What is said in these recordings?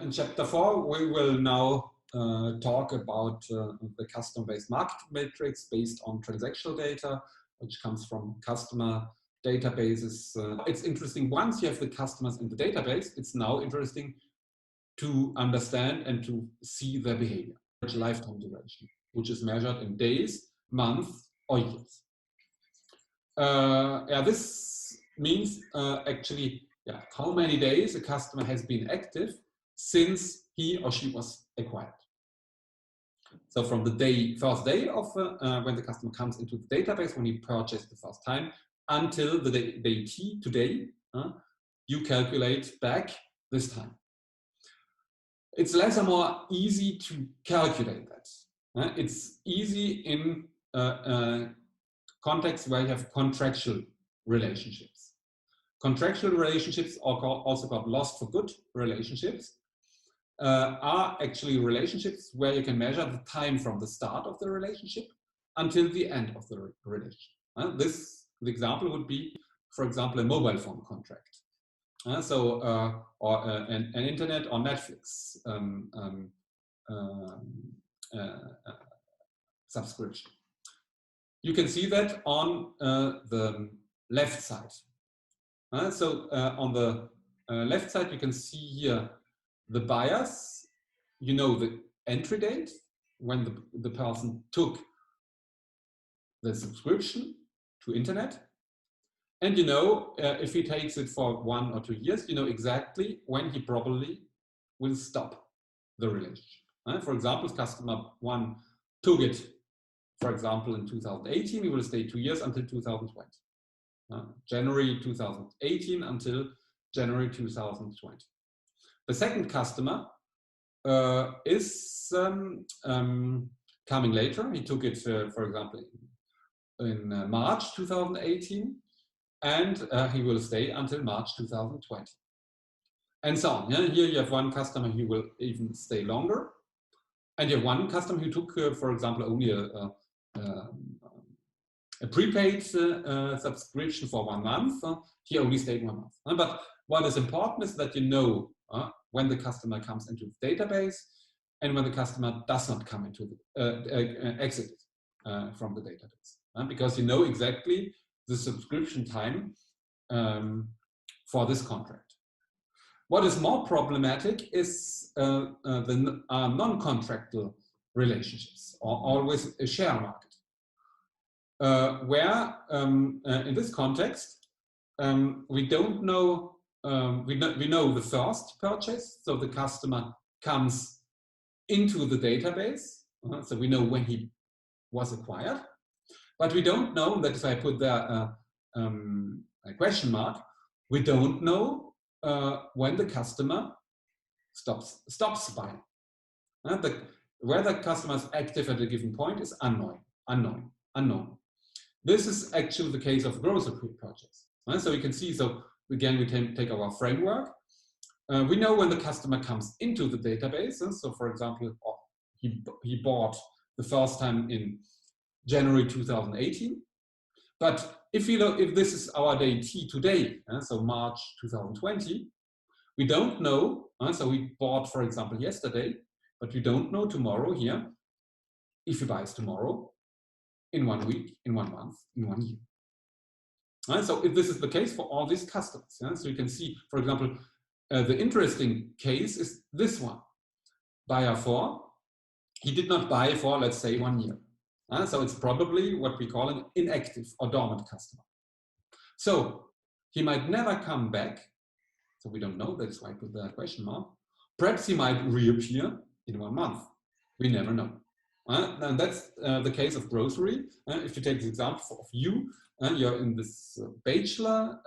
In chapter 4, we will now talk about the custom-based market matrix based on transactional data, which comes from customer databases. It's interesting, once you have the customers in the database, it's now interesting to understand and to see their behavior. Lifetime duration, which is measured in days, months, or years. This means actually how many days a customer has been active since he or she was acquired. So from the first day of when the customer comes into the database, when he purchased the first time, until the day T, today, you calculate back this time. It's less or more easy to calculate that. It's easy in contexts where you have contractual relationships. Contractual relationships, also called lost for good relationships, are actually relationships where you can measure the time from the start of the relationship until the end of the relationship. The example would be, for example, a mobile phone contract. Or an internet or Netflix subscription. You can see that on the left side. On the left side, you can see here the buyers. You know the entry date when the person took the subscription to internet. And you know, if he takes it for 1 or 2 years, you know exactly when he probably will stop the relationship. For example, if customer 1 took it, for example, in 2018, he will stay 2 years until 2020. January 2018 until January 2020. The second customer is coming later. He took it, for example, in March 2018. And he will stay until March 2020. And so on. Here you have one customer who will even stay longer. And you have one customer who took, for example, only a prepaid subscription for 1 month. He only stayed 1 month. But what is important is that you know when the customer comes into the database and when the customer does not come into the exit from the database. Because you know exactly the subscription time for this contract. What is more problematic is the non-contractual relationships, or always a share market, where in this context we don't know, we know the first purchase, so the customer comes into the database, so we know when he was acquired. But we don't know, that if I put there a question mark, we don't know when the customer stops buying. Where the customer is active at a given point is unknown. This is actually the case of grocery purchase. So you can see, so again, we can take our framework. We know when the customer comes into the database. So for example, he bought the first time in January 2018, but if this is our day T today, so March 2020, we don't know. So we bought, for example, yesterday, but we don't know tomorrow here if he buys tomorrow, in 1 week, in 1 month, in 1 year. So if this is the case for all these customers, so you can see, for example, the interesting case is this one. Buyer 4, he did not buy for, let's say, 1 year. So it's probably what we call an inactive or dormant customer. So he might never come back. So we don't know. That's why I put the question mark. Perhaps he might reappear in 1 month. We never know. And that's the case of grocery. If you take the example of you're in this bachelor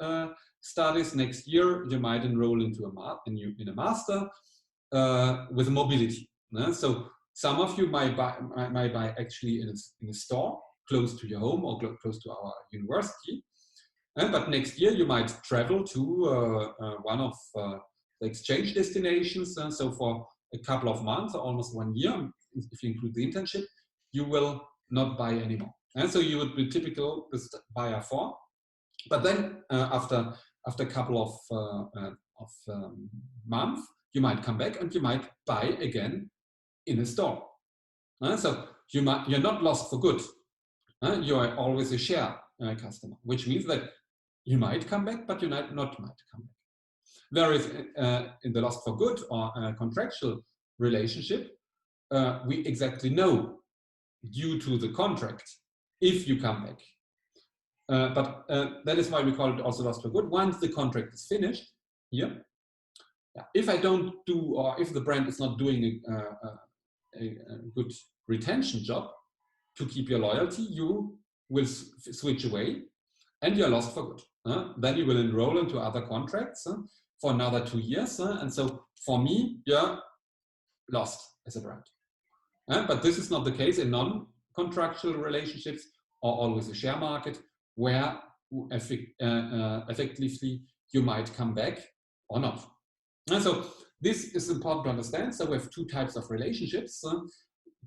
studies. Next year, you might enroll into in a master with mobility. So some of you might buy actually in a store close to your home or close to our university. But next year you might travel to one of the exchange destinations. So for a couple of months or almost 1 year, if you include the internship, you will not buy anymore. And so you would be typical buyer 4. But then after a couple of months, you might come back and you might buy again in a store. So you're not lost for good. You are always a share customer, which means that you might come back, but you might not come back. Whereas in the lost for good or contractual relationship, we exactly know due to the contract if you come back. But that is why we call it also lost for good. Once the contract is finished, here, if I don't do, or if the brand is not doing a good retention job to keep your loyalty, you will switch away and you're lost for good. Then you will enroll into other contracts for another 2 years. And so for me, you're lost as a brand. But this is not the case in non-contractual relationships or always a share market where effectively you might come back or not. And so this is important to understand. So we have 2 types of relationships,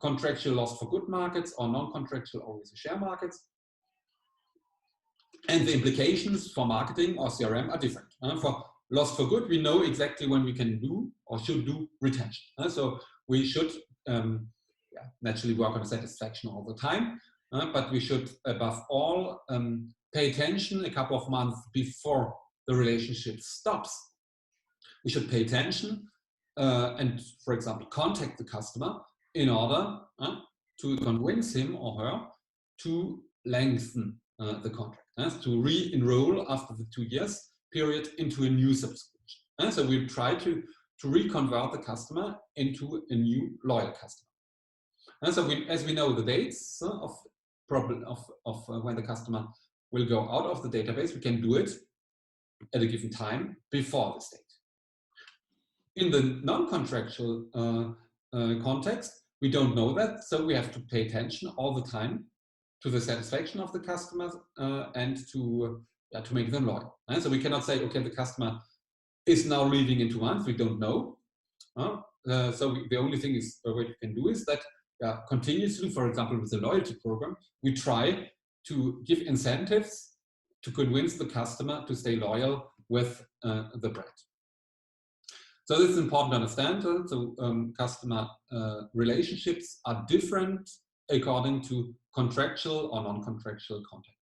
contractual lost for good markets or non-contractual always a share markets. And the implications for marketing or CRM are different. For lost for good, we know exactly when we can do or should do retention. So we should naturally work on satisfaction all the time, but we should above all pay attention a couple of months before the relationship stops. We should pay attention and, for example, contact the customer in order to convince him or her to lengthen the contract, to re-enroll after the 2 years period into a new subscription. So we try to reconvert the customer into a new loyal customer. And so as we know the dates of when the customer will go out of the database, we can do it at a given time before this date. In the non-contractual context, we don't know that, so we have to pay attention all the time to the satisfaction of the customers and to make them loyal. And so we cannot say, okay, the customer is now leaving in 2 months. We don't know. So the only thing is what we can do is that continuously, for example, with the loyalty program, we try to give incentives to convince the customer to stay loyal with the brand. So this is important to understand. So customer relationships are different according to contractual or non-contractual context.